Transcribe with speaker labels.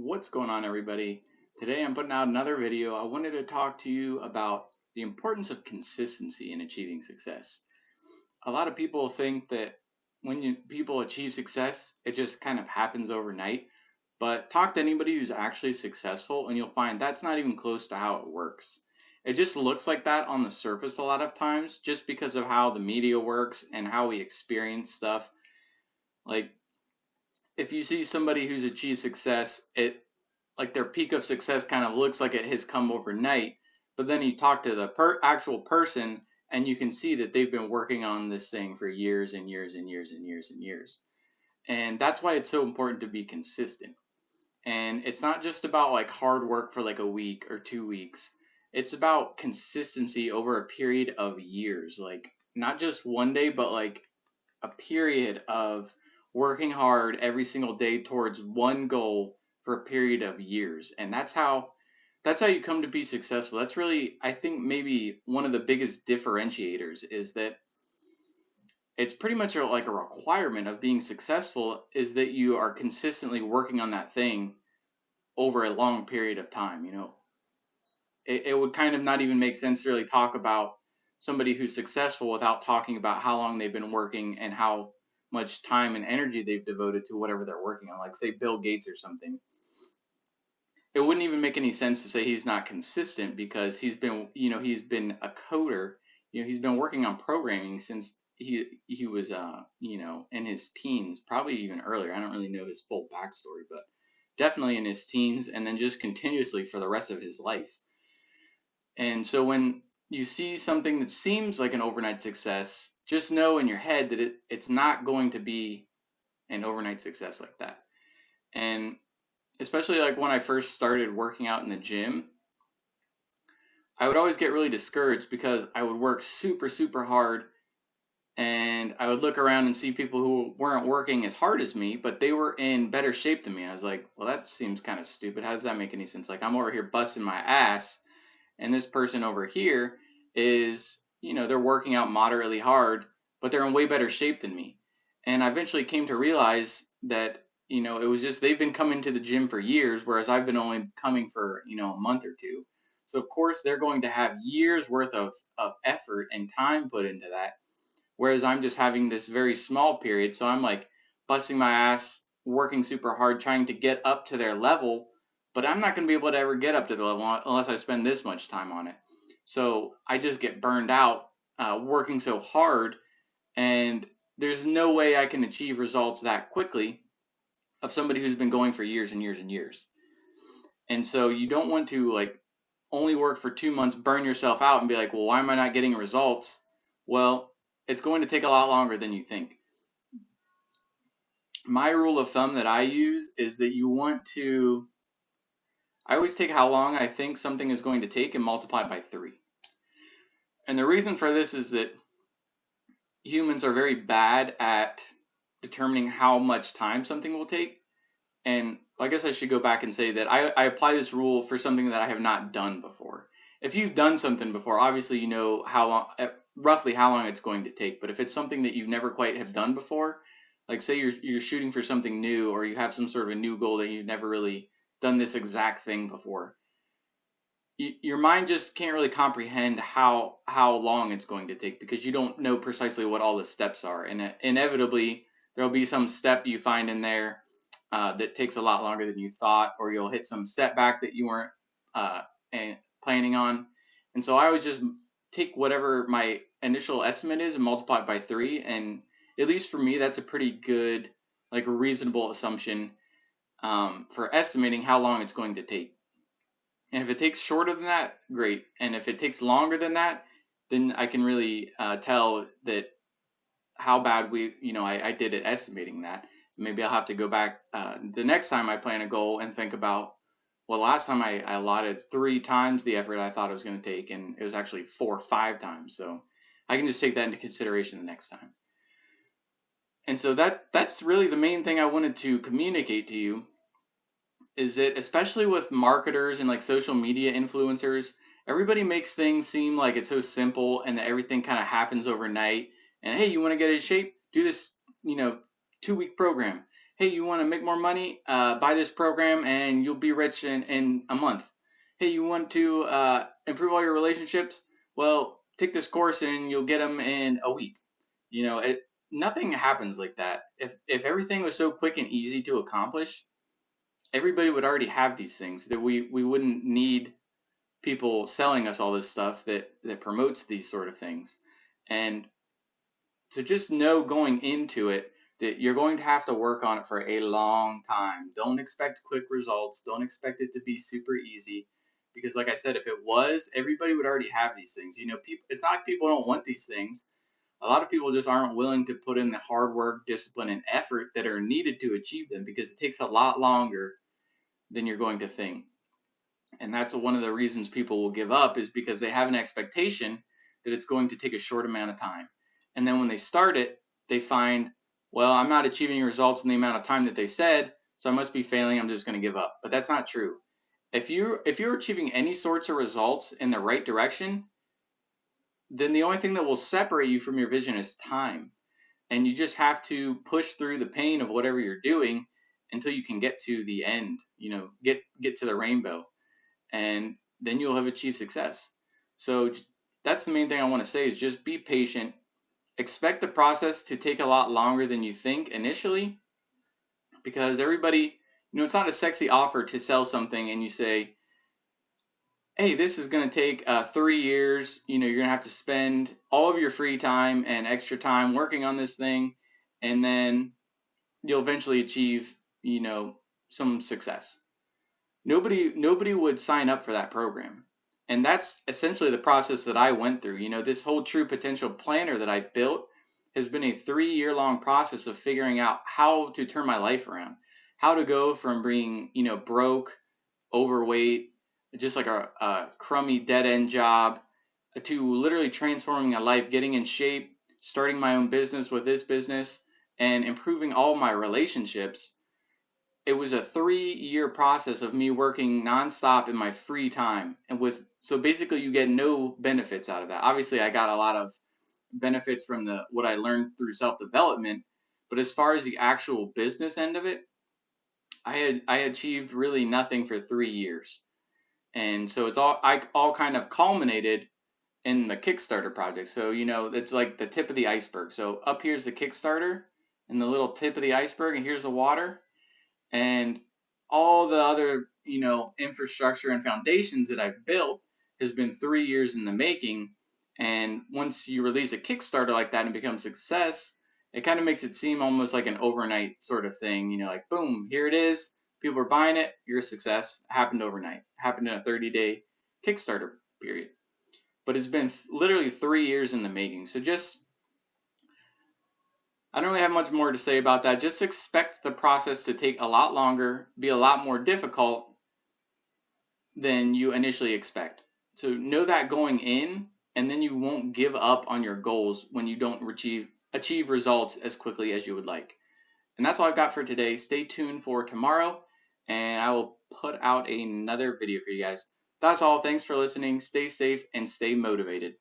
Speaker 1: What's going on, everybody? Today I'm putting out another video. I wanted to talk to you about the importance of consistency in achieving success. A lot of people think that when people achieve success, it just kind of happens overnight. But talk to anybody who's actually successful, and you'll find that's not even close to how it works. It just looks like that on the surface a lot of times, just because of how the media works and how we experience stuff. Like, if you see somebody who's achieved success, it like their peak of success kind of looks like it has come overnight, but then you talk to the actual person and you can see that they've been working on this thing for years and years and years and years and years. And that's why it's so important to be consistent. And it's not just about like hard work for like a week or 2 weeks. It's about consistency over a period of years, like not just one day, but like a period of working hard every single day towards one goal for a period of years. And that's how you come to be successful. That's really, I think, maybe one of the biggest differentiators is that it's pretty much like a requirement of being successful is that you are consistently working on that thing over a long period of time. It would kind of not even make sense to really talk about somebody who's successful without talking about how long they've been working and how much time and energy they've devoted to whatever they're working on. Like, say, Bill Gates or something. It wouldn't even make any sense to say he's not consistent because he's been a coder. He's been working on programming since he was in his teens, probably even earlier. I don't really know his full backstory, but definitely in his teens, and then just continuously for the rest of his life. And so when you see something that seems like an overnight success, just know in your head that it's not going to be an overnight success like that. And especially like when I first started working out in the gym, I would always get really discouraged because I would work super, super hard and I would look around and see people who weren't working as hard as me, but they were in better shape than me. I was like, well, that seems kind of stupid. How does that make any sense? Like, I'm over here busting my ass and this person over here is, they're working out moderately hard, but they're in way better shape than me. And I eventually came to realize that, it was just they've been coming to the gym for years, whereas I've been only coming for, a month or two. So, of course, they're going to have years worth of effort and time put into that, whereas I'm just having this very small period. So I'm like busting my ass, working super hard, trying to get up to their level, but I'm not going to be able to ever get up to the level unless I spend this much time on it. So I just get burned out working so hard, and there's no way I can achieve results that quickly of somebody who's been going for years and years and years. And so you don't want to like only work for 2 months, burn yourself out, and be like, well, why am I not getting results? Well, it's going to take a lot longer than you think. My rule of thumb that I use is that I always take how long I think something is going to take and multiply it by 3. And the reason for this is that humans are very bad at determining how much time something will take. And I guess I should go back and say that I apply this rule for something that I have not done before. If you've done something before, obviously you know how long, roughly how long it's going to take. But if it's something that you've never quite have done before, like say you're shooting for something new, or you have some sort of a new goal that you've never really done this exact thing before, your mind just can't really comprehend how long it's going to take because you don't know precisely what all the steps are, and inevitably there'll be some step you find in there that takes a lot longer than you thought, or you'll hit some setback that you weren't uh, planning on. And so I always just take whatever my initial estimate is and multiply it by 3, and at least for me that's a pretty good, like, reasonable assumption for estimating how long it's going to take. And if it takes shorter than that, great. And if it takes longer than that, then I can really tell that how bad I did at estimating that. Maybe I'll have to go back the next time I plan a goal and think about, well, last time I allotted 3 times the effort I thought it was going to take, and it was actually 4 or 5 times. So I can just take that into consideration the next time. And so that's really the main thing I wanted to communicate to you, is that especially with marketers and like social media influencers, everybody makes things seem like it's so simple and that everything kind of happens overnight. And hey, you want to get in shape? Do this, 2-week program. Hey, you want to make more money? Buy this program and you'll be rich in a month. Hey, you want to improve all your relationships? Well, take this course and you'll get them in a week. You know, nothing happens like that. If everything was so quick and easy to accomplish, everybody would already have these things. That we wouldn't need people selling us all this stuff that promotes these sort of things. And so just know going into it that you're going to have to work on it for a long time. Don't expect quick results. Don't expect it to be super easy, because like I said, if it was, everybody would already have these things. You know, people, it's not like people don't want these things. A lot of people just aren't willing to put in the hard work, discipline, and effort that are needed to achieve them, because it takes a lot longer than you're going to think. And that's one of the reasons people will give up, is because they have an expectation that it's going to take a short amount of time. And then when they start it, they find, well, I'm not achieving results in the amount of time that they said, so I must be failing. I'm just going to give up. But that's not true. If you're achieving any sorts of results in the right direction, then the only thing that will separate you from your vision is time. And you just have to push through the pain of whatever you're doing until you can get to the end, get to the rainbow, and then you'll have achieved success. So that's the main thing I want to say, is just be patient. Expect the process to take a lot longer than you think initially, because everybody, it's not a sexy offer to sell something and you say, hey, this is going to take 3 years. You're going to have to spend all of your free time and extra time working on this thing, and then you'll eventually achieve, some success. Nobody would sign up for that program. And that's essentially the process that I went through. This whole True Potential Planner that I've built has been a 3-year long process of figuring out how to turn my life around, how to go from being, broke, overweight, just like a crummy dead end job, to literally transforming a life, getting in shape, starting my own business with this business, and improving all my relationships. It was a 3-year process of me working nonstop in my free time. So basically you get no benefits out of that. Obviously I got a lot of benefits from what I learned through self-development, but as far as the actual business end of it, I achieved really nothing for 3 years. And so all kind of culminated in the Kickstarter project. So, it's like the tip of the iceberg. So up here's the Kickstarter and the little tip of the iceberg, and here's the water. And all the other, infrastructure and foundations that I've built has been 3 years in the making. And once you release a Kickstarter like that and become a success, it kind of makes it seem almost like an overnight sort of thing. Like, boom, here it is. People are buying it. You're a success. It happened overnight. It happened in a 30-day Kickstarter period. But it's been literally 3 years in the making. So I don't really have much more to say about that. Just expect the process to take a lot longer, be a lot more difficult than you initially expect. So know that going in, and then you won't give up on your goals when you don't achieve results as quickly as you would like. And that's all I've got for today. Stay tuned for tomorrow, and I will put out another video for you guys. That's all. Thanks for listening. Stay safe and stay motivated.